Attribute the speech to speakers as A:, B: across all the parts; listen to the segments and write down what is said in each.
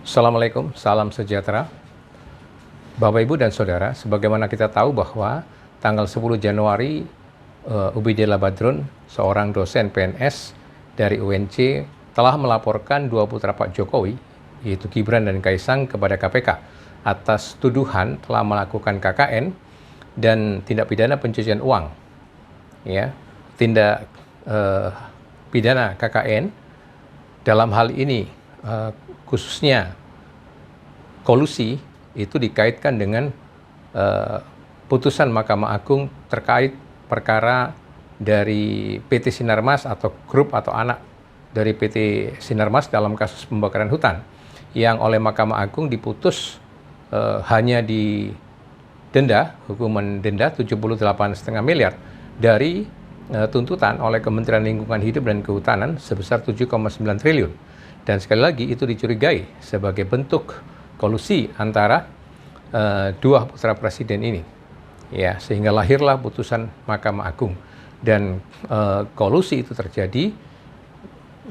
A: Assalamualaikum, salam sejahtera. Bapak, Ibu, dan Saudara, sebagaimana kita tahu bahwa tanggal 10 Januari Ubaidellah Badrun, seorang dosen PNS dari UNC, telah melaporkan dua putra Pak Jokowi, yaitu Gibran dan Kaisang, kepada KPK atas tuduhan telah melakukan KKN dan tindak pidana pencucian uang. Ya, tindak pidana KKN dalam hal ini khususnya kolusi itu dikaitkan dengan putusan Mahkamah Agung terkait perkara dari PT Sinarmas atau grup atau anak dari PT Sinarmas dalam kasus pembakaran hutan yang oleh Mahkamah Agung diputus hanya di hukuman denda 78,5 miliar dari tuntutan oleh Kementerian Lingkungan Hidup dan Kehutanan sebesar 7,9 triliun. Dan sekali lagi itu dicurigai sebagai bentuk kolusi antara dua putra presiden ini. Ya, sehingga lahirlah putusan Mahkamah Agung. Dan kolusi itu terjadi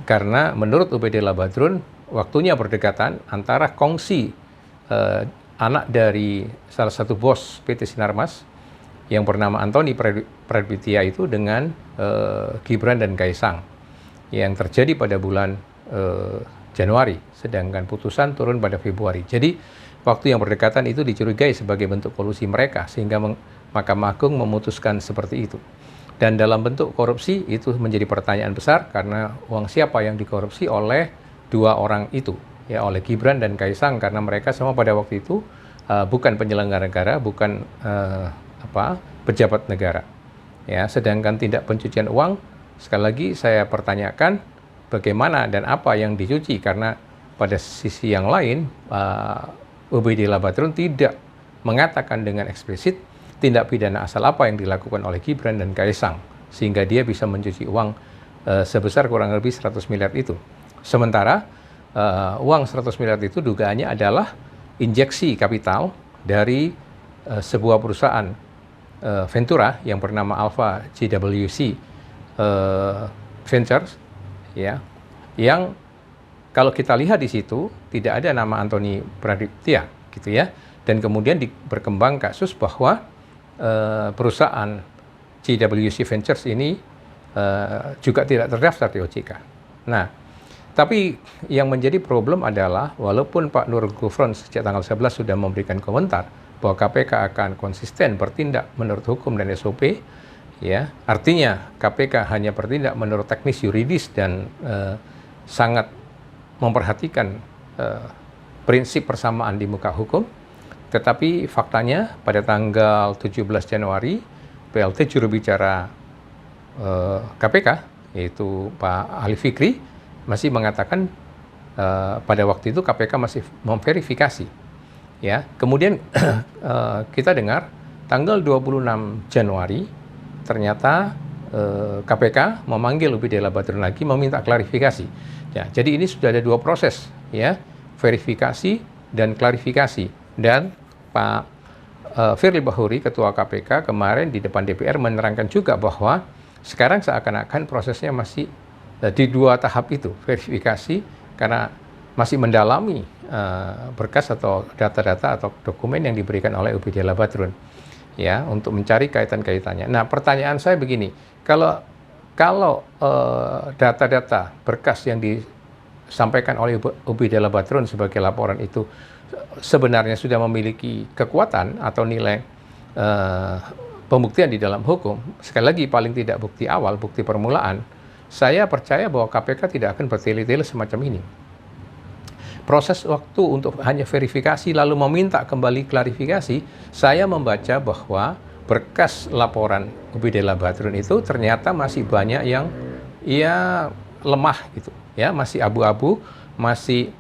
A: karena menurut Ubaidellah Badrun waktunya berdekatan antara kongsi anak dari salah satu bos PT Sinarmas yang bernama Antoni Pradiptya itu dengan Gibran dan Kaisang yang terjadi pada bulan Januari, sedangkan putusan turun pada Februari. Jadi waktu yang berdekatan itu dicurigai sebagai bentuk kolusi mereka, sehingga Mahkamah Agung memutuskan seperti itu. Dan dalam bentuk korupsi itu menjadi pertanyaan besar karena uang siapa yang dikorupsi oleh dua orang itu, ya, oleh Gibran dan Kaisang, karena mereka semua pada waktu itu bukan penyelenggara negara, bukan pejabat negara. Ya, sedangkan tindak pencucian uang, sekali lagi saya pertanyakan bagaimana dan apa yang dicuci, karena pada sisi yang lain Ubaidellah Badrun tidak mengatakan dengan eksplisit tindak pidana asal apa yang dilakukan oleh Gibran dan Kaisang sehingga dia bisa mencuci uang sebesar kurang lebih 100 miliar itu. Sementara uang 100 miliar itu dugaannya adalah injeksi kapital dari sebuah perusahaan Ventura yang bernama Alpha JWC Ventures, ya, yang kalau kita lihat di situ tidak ada nama Antoni Pradiptya, gitu ya. Dan kemudian berkembang kasus bahwa perusahaan JWC Ventures ini juga tidak terdaftar di OJK. Nah, tapi yang menjadi problem adalah walaupun Pak Nurul Gufron sejak tanggal 11 sudah memberikan komentar bahwa KPK akan konsisten bertindak menurut hukum dan SOP, ya, artinya KPK hanya bertindak menurut teknis yuridis dan sangat memperhatikan prinsip persamaan di muka hukum. Tetapi faktanya pada tanggal 17 Januari PLT juru bicara KPK yaitu Pak Ali Fikri masih mengatakan pada waktu itu KPK masih memverifikasi. Ya, kemudian kita dengar tanggal 26 Januari ternyata KPK memanggil Ubaidellah Badrun lagi meminta klarifikasi. Ya, jadi ini sudah ada dua proses, ya, verifikasi dan klarifikasi. Dan Pak Firly Bahuri, Ketua KPK, kemarin di depan DPR menerangkan juga bahwa sekarang seakan-akan prosesnya masih di dua tahap itu, verifikasi karena masih mendalami berkas atau data-data atau dokumen yang diberikan oleh Ubaidellah Badrun, ya, untuk mencari kaitan-kaitannya. Nah, pertanyaan saya begini, kalau data-data berkas yang disampaikan oleh Ubaidellah Badrun sebagai laporan itu sebenarnya sudah memiliki kekuatan atau nilai pembuktian di dalam hukum, sekali lagi paling tidak bukti awal, bukti permulaan, saya percaya bahwa KPK tidak akan bertele-tele semacam ini. Proses waktu untuk hanya verifikasi lalu meminta kembali klarifikasi, saya membaca bahwa berkas laporan Ubaidellah Badrun itu ternyata masih banyak yang lemah gitu, ya, masih abu-abu, masih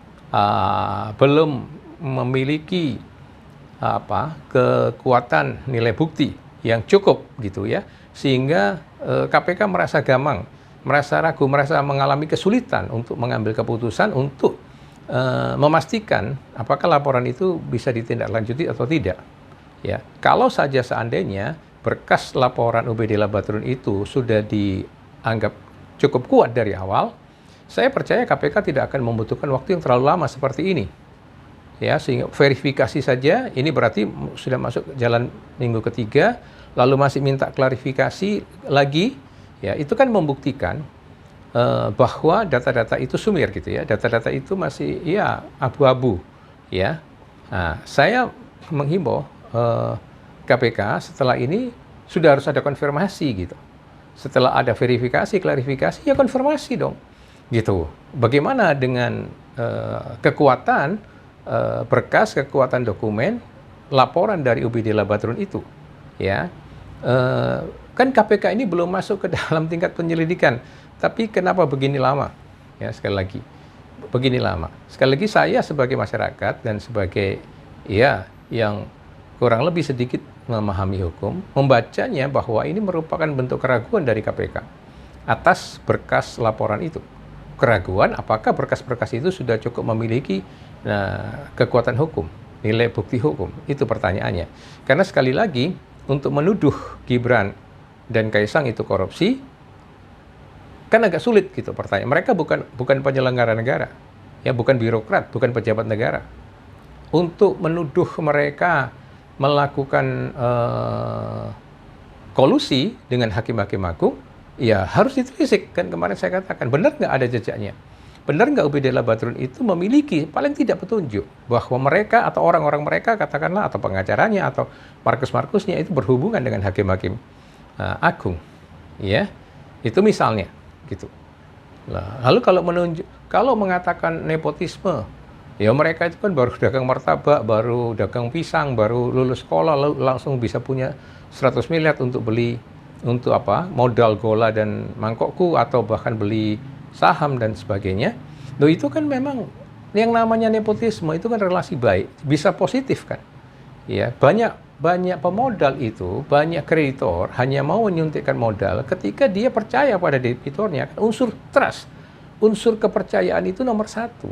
A: belum memiliki kekuatan nilai bukti yang cukup gitu, ya, sehingga KPK merasa gamang, merasa ragu, merasa mengalami kesulitan untuk mengambil keputusan untuk memastikan apakah laporan itu bisa ditindaklanjuti atau tidak. Ya, kalau saja seandainya berkas laporan Ubaidellah Badrun itu sudah dianggap cukup kuat dari awal, saya percaya KPK tidak akan membutuhkan waktu yang terlalu lama seperti ini. ya, sehingga verifikasi saja ini berarti sudah masuk jalan minggu ketiga, lalu masih minta klarifikasi lagi, ya itu kan membuktikan bahwa data-data itu sumir gitu ya, data-data itu masih ya abu-abu ya. Nah, saya menghimbau KPK setelah ini sudah harus ada konfirmasi gitu. Setelah ada verifikasi, klarifikasi, ya konfirmasi dong gitu. Bagaimana dengan kekuatan berkas, kekuatan dokumen, laporan dari UBD Labadrun itu, ya. Kan KPK ini belum masuk ke dalam tingkat penyelidikan, tapi kenapa begini lama? Ya, sekali lagi, begini lama. Sekali lagi saya sebagai masyarakat dan sebagai ya yang kurang lebih sedikit memahami hukum, membacanya bahwa ini merupakan bentuk keraguan dari KPK atas berkas laporan itu. Keraguan apakah berkas-berkas itu sudah cukup memiliki kekuatan hukum, nilai bukti hukum, itu pertanyaannya. Karena sekali lagi, untuk menuduh Gibran dan Kaisang itu korupsi, kan agak sulit gitu pertanyaan. Mereka bukan penyelenggara negara, ya bukan birokrat, bukan pejabat negara. Untuk menuduh mereka melakukan kolusi dengan hakim-hakim agung, ya harus ditelisik. Kan kemarin saya katakan, benar nggak ada jejaknya? Benar nggak UBD Labadrun itu memiliki paling tidak petunjuk bahwa mereka atau orang-orang mereka katakanlah atau pengacaranya atau markus-markusnya itu berhubungan dengan hakim-hakim agung, ya itu misalnya gitu. Lalu kalau mengatakan nepotisme, ya mereka itu kan baru dagang martabak, baru dagang pisang, baru lulus sekolah lalu langsung bisa punya 100 miliar untuk beli untuk apa modal gola dan mangkokku atau bahkan beli saham dan sebagainya. Loh itu kan memang yang namanya nepotisme itu kan relasi baik, bisa positif kan. Ya, banyak pemodal itu, banyak kreditor hanya mau menyuntikkan modal ketika dia percaya pada debitornya. Unsur trust, unsur kepercayaan itu nomor satu.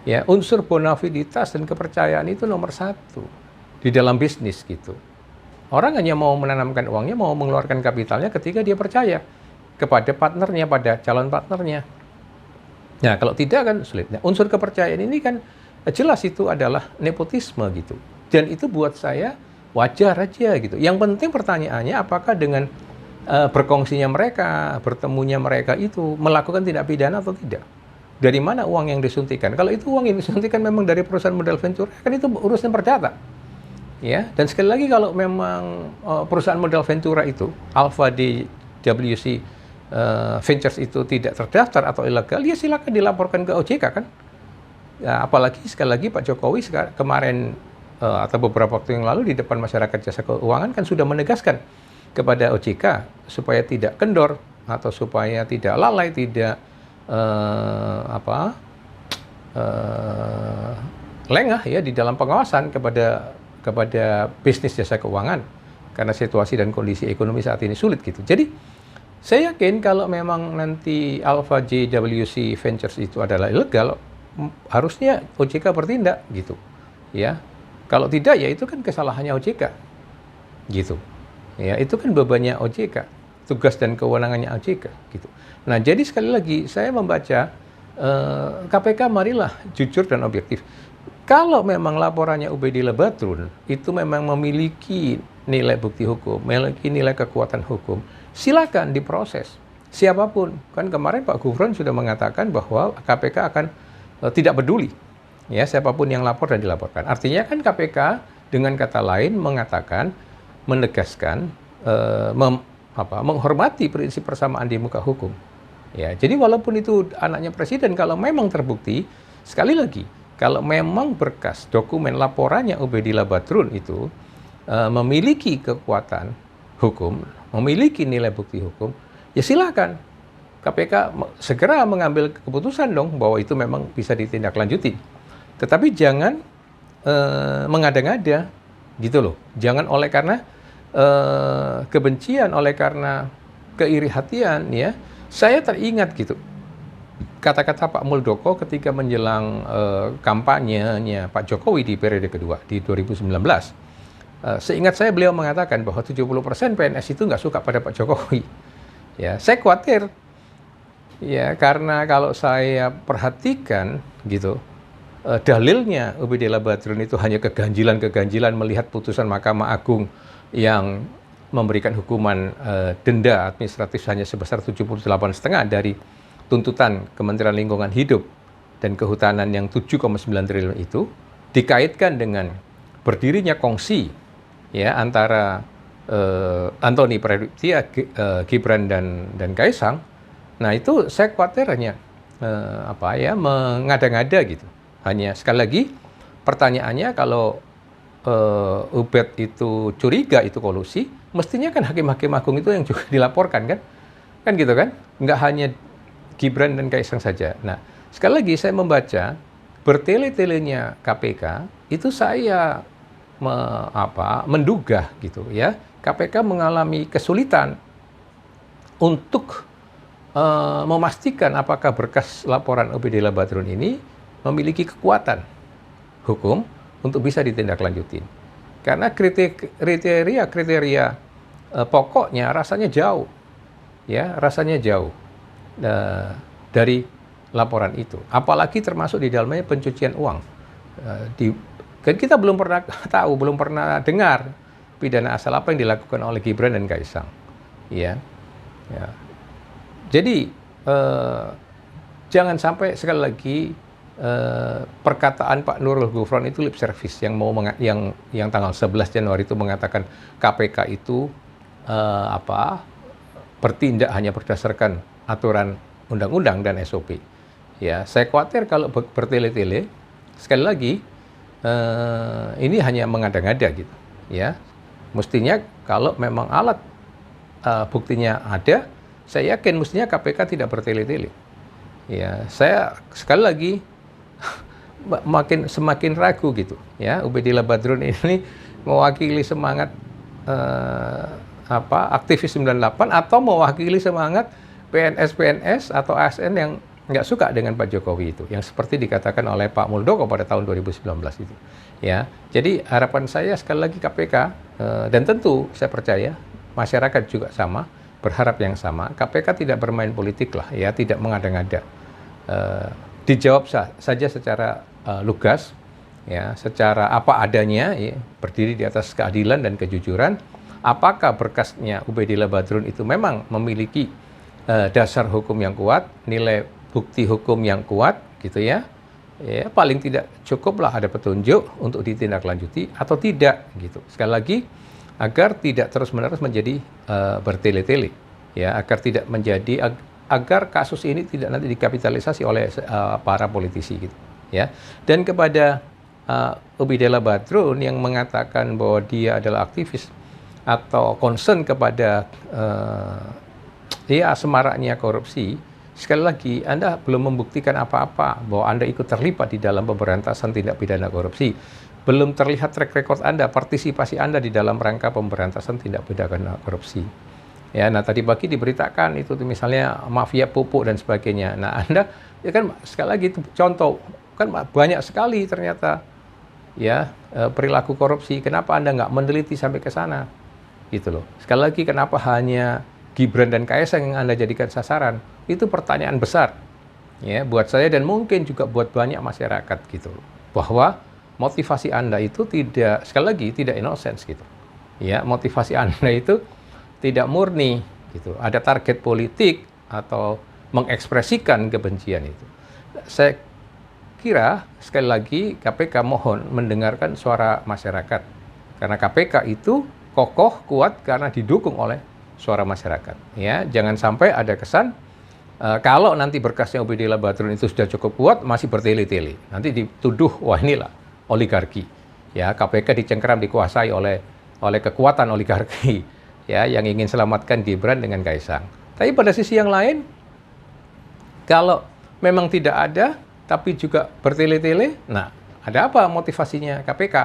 A: Ya, unsur bonafiditas dan kepercayaan itu nomor satu di dalam bisnis gitu. Orang hanya mau menanamkan uangnya, mau mengeluarkan kapitalnya ketika dia percaya kepada partnernya, pada calon partnernya. Nah, kalau tidak kan sulit. Nah, unsur kepercayaan ini kan jelas itu adalah nepotisme gitu. Dan itu buat saya wajar aja gitu. Yang penting pertanyaannya apakah dengan berkongsinya mereka, bertemunya mereka itu melakukan tindak pidana atau tidak. Dari mana uang yang disuntikan? Kalau itu uang yang disuntikan memang dari perusahaan modal venture, kan itu urusan perdata. Ya, dan sekali lagi kalau memang perusahaan modal Ventura itu, Alpha DWC Ventures itu tidak terdaftar atau ilegal, ya silakan dilaporkan ke OJK kan. Ya, apalagi sekali lagi Pak Jokowi kemarin atau beberapa waktu yang lalu di depan masyarakat jasa keuangan kan sudah menegaskan kepada OJK supaya tidak kendor atau supaya tidak lalai, tidak lengah ya di dalam pengawasan kepada bisnis jasa keuangan karena situasi dan kondisi ekonomi saat ini sulit gitu. Jadi saya yakin kalau memang nanti Alpha JWC Ventures itu adalah ilegal, harusnya OJK bertindak gitu. Ya. Kalau tidak ya itu kan kesalahannya OJK. Gitu. Ya, itu kan bebannya OJK, tugas dan kewenangannya OJK gitu. Nah, jadi sekali lagi saya membaca KPK marilah jujur dan objektif. Kalau memang laporannya UBD Labadrun itu memang memiliki nilai bukti hukum, memiliki nilai kekuatan hukum, silakan diproses. Siapapun. Kan kemarin Pak Gufron sudah mengatakan bahwa KPK akan tidak peduli ya siapapun yang lapor dan dilaporkan. Artinya kan KPK dengan kata lain mengatakan, menegaskan, menghormati prinsip persamaan di muka hukum. Ya, jadi walaupun itu anaknya presiden, kalau memang terbukti, sekali lagi, kalau memang berkas dokumen laporannya UBD Labadrun itu memiliki kekuatan hukum, memiliki nilai bukti hukum, ya silakan KPK segera mengambil keputusan dong bahwa itu memang bisa ditindaklanjuti. Tetapi jangan mengada-ngada gitu loh. Jangan oleh karena kebencian, oleh karena keiri hatian ya. Saya teringat gitu kata-kata Pak Muldoko ketika menjelang kampanyenya Pak Jokowi di periode kedua di 2019. Seingat saya beliau mengatakan bahwa 70% PNS itu nggak suka pada Pak Jokowi. Ya, saya khawatir ya karena kalau saya perhatikan gitu dalilnya Ubaidellah Badrun itu hanya keganjilan-keganjilan melihat putusan Mahkamah Agung yang memberikan hukuman denda administratif hanya sebesar 78,5 dari tuntutan Kementerian Lingkungan Hidup dan Kehutanan yang 7,9 triliun itu dikaitkan dengan berdirinya kongsi ya antara Anthony Pradutia, Gibran dan Kaisang. Nah itu saya khawatir hanya mengada-ngada gitu. Hanya sekali lagi pertanyaannya kalau Ubed itu curiga itu kolusi, mestinya kan hakim-hakim agung itu yang juga dilaporkan kan gitu kan, nggak hanya Gibran dan Kaisang saja. Nah sekali lagi saya membaca bertele-telenya KPK itu saya menduga gitu ya, KPK mengalami kesulitan untuk memastikan apakah berkas laporan Ubaidellah Badrun ini memiliki kekuatan hukum untuk bisa ditindaklanjutin. Karena kriteria pokoknya rasanya jauh, ya rasanya jauh dari laporan itu. Apalagi termasuk di dalamnya pencucian uang. Kan kita belum pernah tahu, belum pernah dengar pidana asal apa yang dilakukan oleh Gibran dan Kaisang. Ya. Jadi jangan sampai sekali lagi perkataan Pak Nurul Gufron itu lip service yang tanggal 11 Januari itu mengatakan KPK itu bertindak hanya berdasarkan aturan undang-undang dan SOP. Ya, saya khawatir kalau bertele-tele sekali lagi ini hanya mengada-ngada gitu. Ya, mestinya kalau memang alat buktinya ada, saya yakin mestinya KPK tidak bertele-tele. Ya, saya sekali lagi semakin ragu gitu. Ya, Ubaidellah Badrun ini mewakili semangat aktivis 98 atau mewakili semangat PNS atau ASN yang nggak suka dengan Pak Jokowi itu, yang seperti dikatakan oleh Pak Muldoko pada tahun 2019 itu. Ya, jadi harapan saya sekali lagi KPK dan tentu saya percaya masyarakat juga sama berharap yang sama. KPK tidak bermain politik lah, ya, tidak mengada-ngada. Dijawab saja secara lugas, ya, secara apa adanya, ya, berdiri di atas keadilan dan kejujuran. Apakah berkasnya Ubaidellah Badrun itu memang memiliki dasar hukum yang kuat, nilai bukti hukum yang kuat, gitu ya? Ya, paling tidak cukuplah ada petunjuk untuk ditindaklanjuti atau tidak, gitu. Sekali lagi, agar tidak terus-menerus menjadi bertele-tele, ya, agar kasus ini tidak nanti dikapitalisasi oleh para politisi, gitu, ya. Dan kepada Ubaidellah Badrun yang mengatakan bahwa dia adalah aktivis atau concern kepada semaraknya korupsi, sekali lagi Anda belum membuktikan apa-apa bahwa Anda ikut terlibat di dalam pemberantasan tindak pidana korupsi. Belum terlihat track record Anda, partisipasi Anda di dalam rangka pemberantasan tindak pidana korupsi. Ya, nah tadi pagi diberitakan itu misalnya mafia pupuk dan sebagainya. Nah, Anda ya kan sekali lagi itu contoh kan banyak sekali ternyata ya perilaku korupsi. Kenapa Anda nggak meneliti sampai ke sana? Gitu loh. Sekali lagi kenapa hanya Gibran dan Kaisang yang Anda jadikan sasaran? Itu pertanyaan besar. Ya, buat saya dan mungkin juga buat banyak masyarakat gitu. Bahwa motivasi Anda itu tidak, sekali lagi, tidak innocence gitu. Ya, motivasi Anda itu tidak murni gitu. Ada target politik atau mengekspresikan kebencian itu. Saya kira sekali lagi KPK mohon mendengarkan suara masyarakat. Karena KPK itu kokoh, kuat karena didukung oleh suara masyarakat. Ya, jangan sampai ada kesan kalau nanti berkasnya Ubaidellah Badrun itu sudah cukup kuat, masih bertele-tele. Nanti dituduh, wah inilah oligarki. Ya, KPK dicengkeram dikuasai oleh kekuatan oligarki, ya, yang ingin selamatkan Gibran dengan Kaisang. Tapi pada sisi yang lain, kalau memang tidak ada, tapi juga bertele-tele, nah ada apa motivasinya KPK?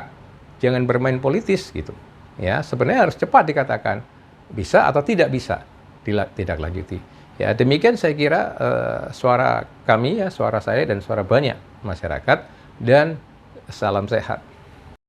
A: Jangan bermain politis gitu. Ya, sebenarnya harus cepat dikatakan bisa atau tidak bisa ditindaklanjuti. Ya, demikian saya kira suara kami, ya, suara saya dan suara banyak masyarakat, dan salam sehat.